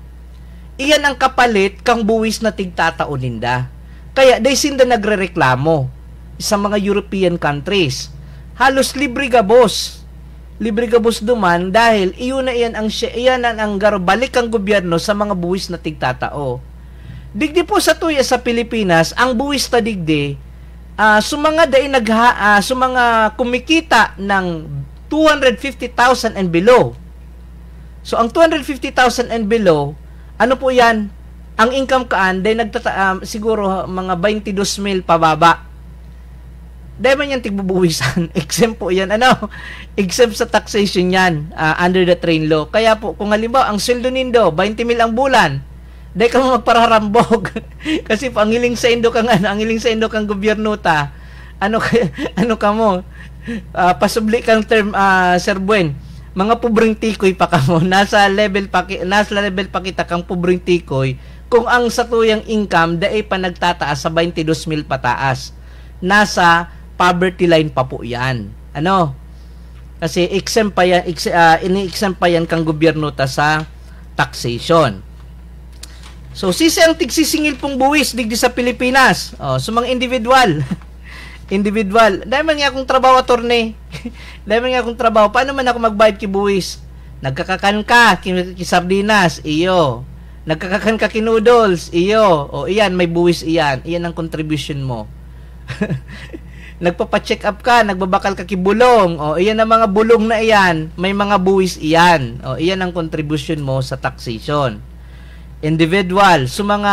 [SPEAKER 3] Iyan ang kapalit kang buwis na tigtatao ninda. Kaya day sinda nagrereklamo sa mga European countries. Halos libre gabos duman dahil iyon ang balik ang gobyerno sa mga buwis na tigtatao. Digdi po sa tuya sa Pilipinas, ang buwis ta digdi mga kumikita ng 250,000 and below. So ang 250,000 and below, ano po 'yan? Ang income kaan day siguro mga 22,000 pababa. Dahil man yan tigbubuwisan. Exempt po yan. Exempt sa taxation yan under the train law. Kaya po, kung halimbawa, ang sweldo nindo, 20,000 ang bulan, dahil ka mo magpararambog. Kasi po, ang hiling sa indo kang gobyerno ta, ano ka mo, pasubli kang term, Sir Buen, mga pobreng tikoy pa ka mo, nasa level pa kita kang pobreng tikoy, kung ang satuyang income, dahil pa nagtataas sa 22,000 pataas. Nasa poverty line pa po yan. Kasi exempt pa yan, ini-exempt pa yan kang gobyerno ta sa taxation. So, sisi ang tigsisingil pong buwis digdi sa Pilipinas. So, mga individual. Dahil man nga akong trabaho, attorney. Paano man ako magbayad ki buwis? Nagkakakan ka, kisardinas, iyo. Nagkakakan ka kinudels, iyo. O, iyan, may buwis iyan. Iyan ang contribution mo. Nagpapa-check up ka, nagbabakal ka kibulong, o iyan ang mga bulong na iyan, may mga buwis iyan, o iyan ang contribution mo sa taxation. Individual, so mga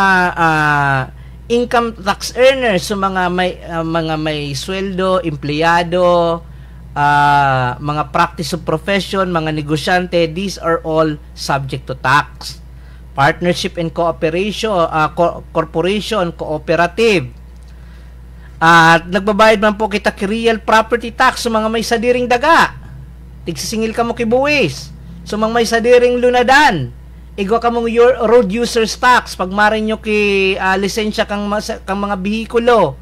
[SPEAKER 3] income tax earners, so mga may sweldo, empleyado, mga practice of profession, mga negosyante, these are all subject to tax. Partnership and cooperation, corporation, cooperative. At nagbabayad man po kita ki real property tax sa mga may sadiring daga. Tigsisingil ka mo kibuwis. So mga may sadiring lunadan. Igwa ka mong road users tax pag marin nyo ki lisensya kang mga bihikulo.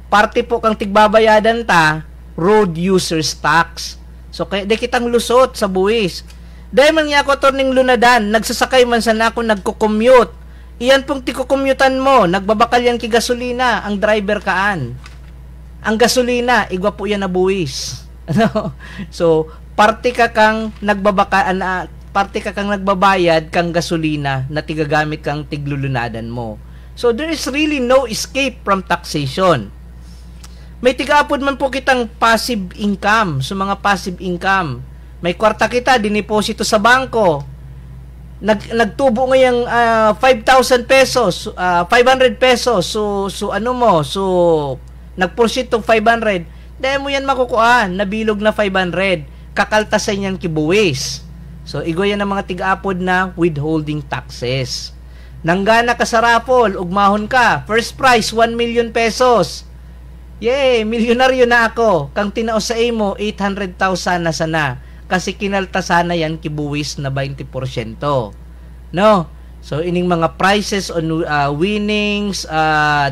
[SPEAKER 3] Parte po kang tigbabayadan ta road users tax. So kaya di kitang lusot sa buwis. Dahil man nga ako turning lunadan, nagsasakay man sana ako nagko-commute. Iyan pong tiko-commute mo, nagbabakal yan ki gasolina, ang driver kaan. Ang gasolina, igwa po yan na buwis. So, parte ka kang nagbabayad kang gasolina na tigagamit kang tiglulunadan mo. So, there is really no escape from taxation. May tigaapod man po kitang passive income. So, mga passive income. May kwarta kita, diniposito sa bangko. Nagtubo ngayang 5,000 pesos, 500 pesos. So nagproceed tong 500. Dahil mo yan makukuha, nabilog na 500. Kakaltasan yan kibuwis. So igo yan ang mga tigaapod na withholding taxes. Nanggana ka sa raffle, ugmahon ka. First prize, 1 million pesos. Yay, milyonaryo na ako. Kang tinaos sa imo, 800,000 na sana. Kasi kinaltasan na yan kibuwis na 20%. No? So, ining mga prices on winnings,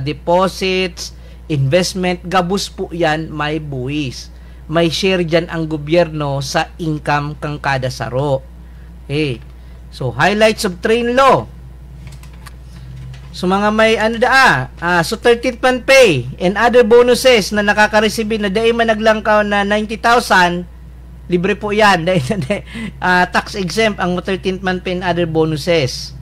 [SPEAKER 3] deposits, investment, gabus po yan may buwis. May share dyan ang gobyerno sa income kang kada saro. Okay. So, highlights of train law. So, mga may so 13th month pay and other bonuses na nakaka-receive na dahil man naglangkaw na 90,000, libre po yan. Tax exempt ang 13th month pay and other bonuses.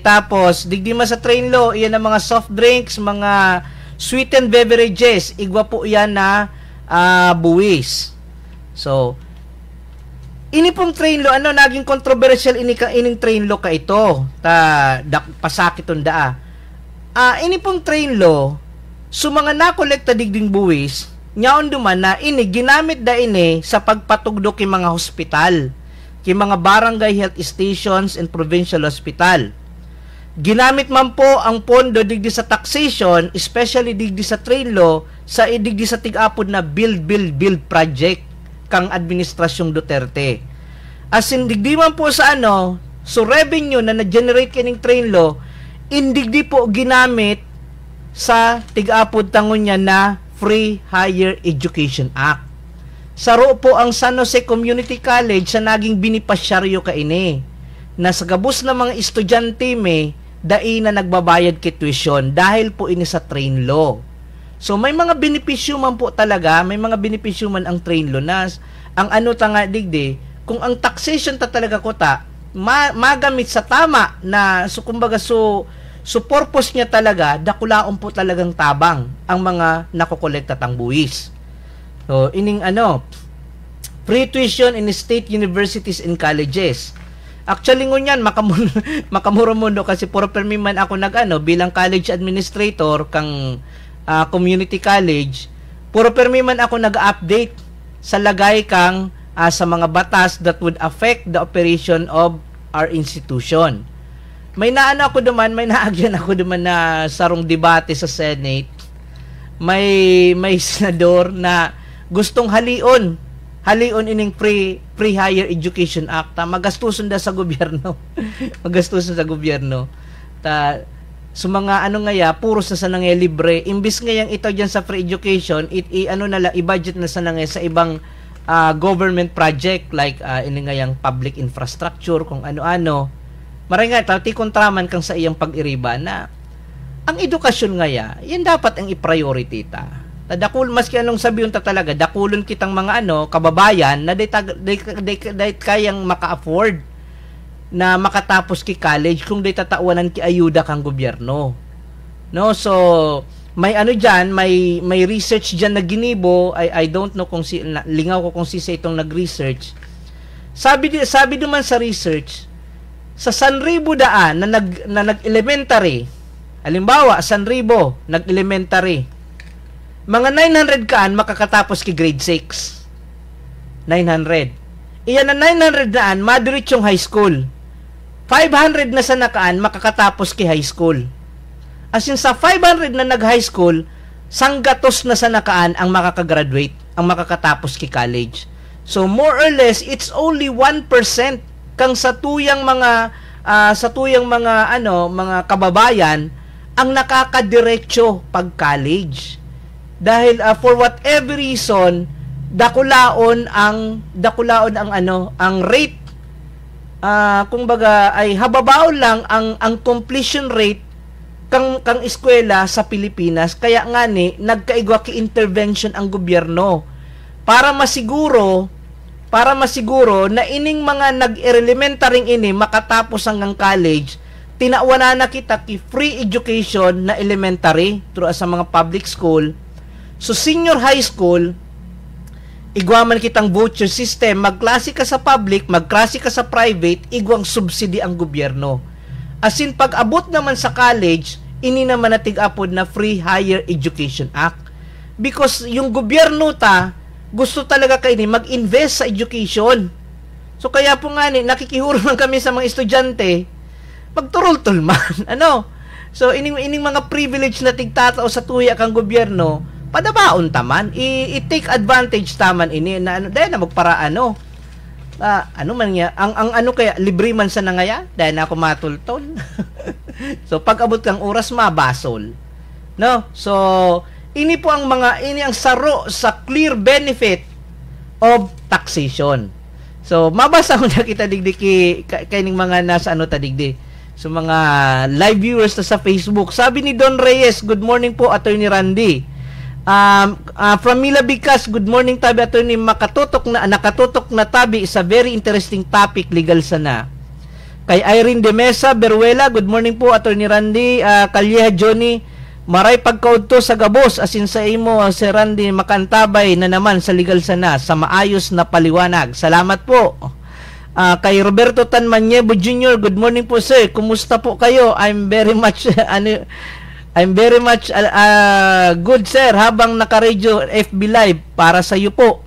[SPEAKER 3] Tapos, digdima sa train law, iyan ang mga soft drinks, mga sweetened beverages, igwa po yan na buwis. So, ini pong train law, naging controversial ining train law ka ito. Pasakit unda. Ini pong train law, mga nakolekta digding buwis, nyaon duman na ini, ginamit da ini sa pagpatugdo ki mga hospital, ki mga barangay health stations and provincial hospital. Ginamit man po ang pondo digdi sa taxation, especially digdi sa train law, sa digdi sa tig-apod na build project kang administrasyong Duterte. As in, digdi man po sa so revenue na na-generate kining train law, indigdi po ginamit sa tig-apod tangon niya na Free Higher Education Act. Saro po ang San Jose Community College sa naging binipasyaryo kaini, na sa gabos na mga estudyante dai na nagbabayad kay tuition dahil po ini sa train law. So may mga benepisyo man po talaga, may mga benepisyo man ang train law na ang digdi, kung ang taxation talaga ko magamit sa tama na kumbaga purpose niya talaga, dakulaon po talagang tabang ang mga nakokolekta tang buwis. So ining free tuition in state universities and colleges. Actually ngunyan makamura mundo kasi puro permi man ako bilang college administrator kang community college, puro permi man ako nag-update sa lagay kang sa mga batas that would affect the operation of our institution. May naagyan ako duman na sarong debate sa Senate. May senador na gustong halion ining Free Higher Education Act. Magastuson da sa gobyerno. Magastuson sa gobyerno. So mga puros na sa nangay libre. Imbis ngayang ito dyan sa free education, i-budget na sa nangay sa ibang government project like ini ngayang public infrastructure, kung ano-ano. Maray nga, ti kontraman kang sa iyang pag-iriba na ang edukasyon ngaya, yan dapat ang i-priority ta. Dakul maski anong sabiyon ta talaga, dakulon kitang mga kababayan na day kayang maka-afford na makatapos ki college kung day tatawanan ki ayuda kang gobyerno. No, so may diyan, may research diyan na ginibo, I don't know kung lingaw ko kung si itong nag-research. Sabi naman sa research, sa Sanribo daan na nag-elementary, halimbawa Sanribo nag-elementary, mga 900 kaan makakatapos ki grade 6. 900. Iyan na 900 daan, madiritsong high school. 500 na sa nakaan, makakatapos ki high school. As in, sa 500 na nag-high school, sanggatos na sa nakaan ang makakagraduate, ang makakatapos ki college. So, more or less, it's only 1% kang sa tuyang mga mga kababayan ang nakakadiretso pag college. Dahil for whatever reason, dakulaon ang rate, kumbaga ay hababaw lang ang completion rate kang eskwela sa Pilipinas. Kaya nga nagkaigwa ki intervention ang gobyerno para masiguro na ining mga nag-elementaryng makatapos hanggang college, tinawana na kita ki free education na elementary through sa mga public school. So, senior high school, igwaman kitang voucher system, magklase ka sa public, magklase ka sa private, igwang subsidy ang gobyerno. As in, pag abot naman sa college, ini naman natig-apod na Free Higher Education Act. Because yung gobyerno gusto talaga kayo mag-invest sa education. So, kaya po nga nakikihuro lang kami sa mga estudyante, magturol-tul man. So, ining mga privilege na tigtatao sa tuya kang gobyerno, padabaon taman, i-take advantage taman na dahil na magpara man niya, ang kaya libre man sa nangaya dahil na ako matultol. So pag abot kang oras mabasol, no? So Ini ang saro sa clear benefit of taxation. So mabasa ko na kita digdi kaining mga nasa ano ta digdi. So mga live viewers sa Facebook. Sabi ni Don Reyes, good morning po Attorney Randy. From Mila Bicas, good morning tabi Attorney, nakatutok na tabi is a very interesting topic, legal sana. Kay Irene De Mesa Beruela, good morning po Attorney Randy. Kalyeha Johnny, maray pagkaudto sa gabos asin sa imo si Randy makantabay na naman sa legal sana sa maayos na paliwanag. Salamat po. Kay Roberto Tan Manyebo Jr., good morning po sir. Kumusta po kayo? I'm very much good sir habang naka-radio FB Live para sa iyo po.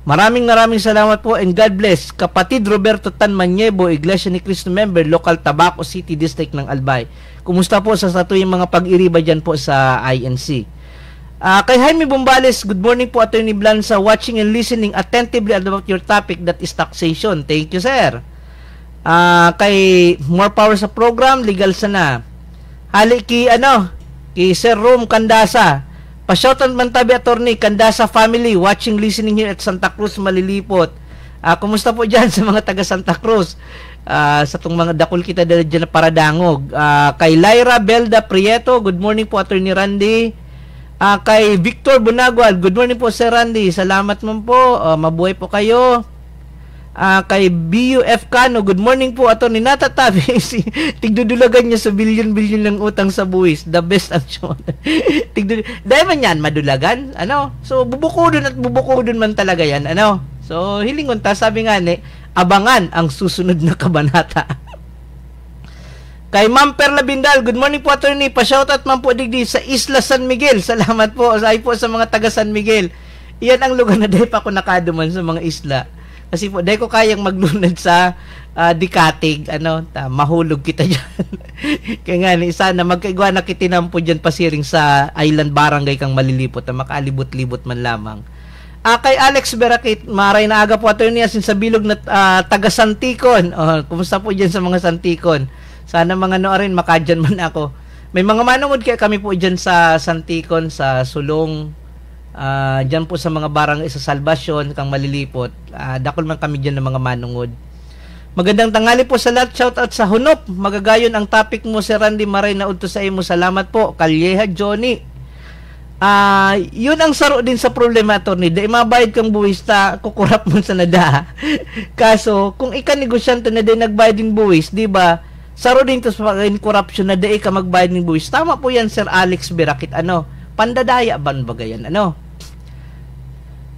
[SPEAKER 3] Maraming salamat po and God bless. Kapatid Roberto Tan Manyebo, Iglesia ni Cristo member, Local Tabaco City District ng Albay. Kumusta po sa tuyong mga pag-iriba dyan po sa INC? Kay Jaime Bumbales, good morning po Attorney Blanza, watching and listening attentively about your topic that is taxation. Thank you sir. Kay more power sa program, legal sana. Hali ki Sir Rom Candasa. Pa-shoutout man tabi Attorney Candasa family, watching, listening here at Santa Cruz, Malilipot. Kumusta po dyan sa mga taga Santa Cruz? Sa tong mga dakol kita dyan na paradangog. Kay Lyra Belda Prieto, good morning po Attorney Randy. Kay Victor Bunagwal, good morning po Sir Randy. Salamat man po. Mabuhay po kayo. Kay BUF Cano, good morning po Attorney. Natatabi tigdudulagan niya sa bilyon-bilyon ng utang sa buwis. The best action. Dahil man yan madulagan, so bubukudon man talaga yan, so hilingon ta, sabi nga abangan ang susunod na kabanata. Kay Ma'am Perla Bindal, good morning po Attorney. Pa-shoutout man po digdi sa Isla San Miguel. Salamat po sa mga taga San Miguel. Iyan ang lugar na dahil pa ako nakaduman sa mga isla. Kasi po, dahil ko kayang maglunad sa Dikatig, mahulog kita dyan. Kaya nga, sana magkaigwa na kitinampo dyan pasiring sa Island Barangay kang Malilipot, na makalibot-libot man lamang. Kay Alex Berakit, maray na aga po Attorney, asin sa bilog na taga Santikon. Kumusta po dyan sa mga Santikon? Sana mga rin, makadyan man ako. May mga manungod kaya kami po dyan sa Santikon, sa Sulong, dyan po sa mga barangay sa Salvacion kang Malilipot. Dakol man kami dyan ng mga manungod. Magandang tanghali po sa lahat. Shoutout sa Hunop. Magagayon ang topic mo Sir Randy, maray na udto sa imo. Salamat po. Kalyeha Johnny. Yun ang saro din sa problema Attorney. Dahil mabayad kang buwis kukurap mo sa nada. Kaso kung ika-negosyante na din nagbayad din buwis, di ba? Saro din to sa corruption na dahil ka magbayad ng buwis. Tama po yan Sir Alex Berakit. Pandadaya ban bagayan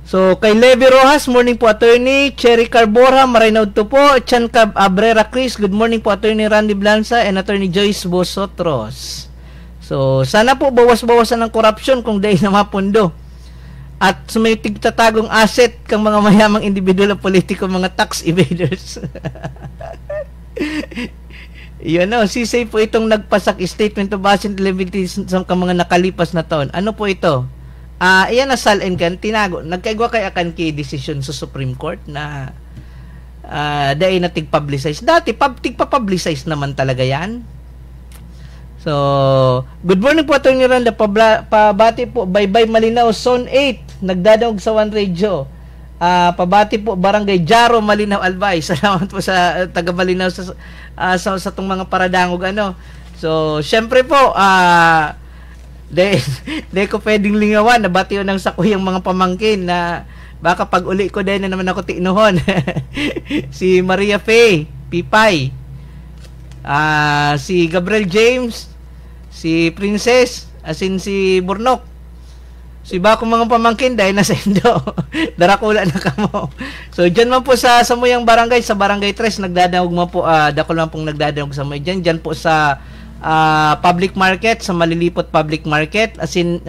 [SPEAKER 3] So, kay Levi Rojas, morning po Attorney. Cherry Carbora, Marinaud to po. Chan Abrera Chris, good morning po Attorney Randy Blanza and Attorney Joyce Bosotros. So, sana po bawas-bawasan ng corruption kung dahil na mapundo. At may tigtatagong asset kang mga mayamang individual o politiko, mga tax evaders. Yun sisay po itong nagpasak statement of asset liabilities sa mga nakalipas na taon. Ano po ito? Iyan na salin kan tinago nagkaigwa kay akan ki decision sa Supreme Court na dahil na tig-publicize dati tig-publicize naman talaga yan. So good morning po Attorney Randa, pabati po Baybay Malinaw Zone 8 nagdadawag sa One Radio. Pabati po Barangay Jaro Malinaw Albay. Salamat po sa taga Malinaw sa tong mga paradangog So syempre po de ko pwedeng lingawan na batiyo ng sakuyang mga pamangkin na baka pag uli ko din na naman ako tinuhon. Si Maria Faye Pipay, si Gabriel James, si Princess, asin si Burnok, si bako mga pamangkin dahil nasa Indo. Darakula na kamo. So dyan man po sa Samuyang Barangay, sa Barangay 3 nagdadawag mo po, dako lang pong nagdadawag sa mga dyan po sa public market, sa Malilipot public market, asin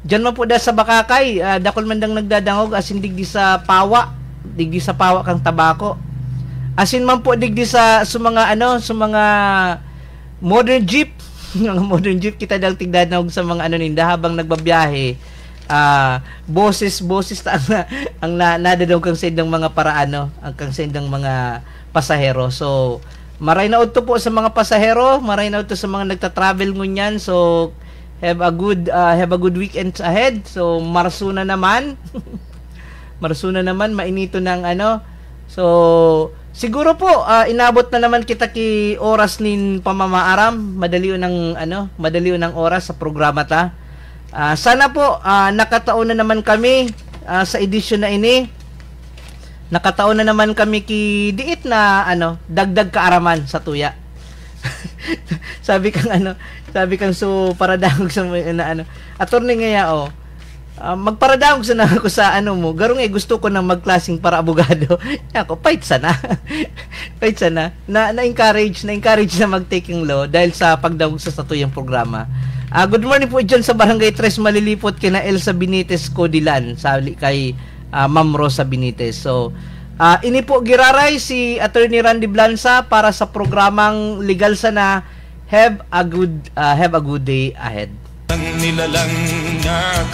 [SPEAKER 3] dyan man po sa Bakakay, dakol man dang nagdadangog, asin digdi sa Pawa kang Tabako, asin man po digdi sa mga sa mga modern jeep modern jeep kita dang tigdadangog sa mga ninda habang nagbabiyahe. Boses ang nadadawag kang send ng mga paraano, ang kang send ng mga pasahero. So maray na udto po sa mga pasahero, maray na udto sa mga nagta-travel ngunyan. So have a good weekend ahead. So Marso na naman. Marso na naman, mainito ng ano. So siguro po inabot na naman kita ki oras nin pamamaaram, madaliw ng oras sa programa ta. Sana po nakataon na naman kami sa edisyon na ini. Nakataon na naman kami ki diit na dagdag kaaraman sa tuya. sabi kang so paradangog sa attorney ngaya magparadangog sa ako sa mo garong gusto ko nang magklasing para abogado. Ako fight sana. na-encourage na mag-taking law dahil sa pagdawog sa satuyang programa. Good morning po dyan sa Barangay 3 Malilipot kina Elsa Benitez Codilan sa kay Ma'am Rosa Benitez. So ini po giraray si Attorney Randy Blanza para sa programang Legal Sana. Have a good day ahead.
[SPEAKER 2] Ang nilalang na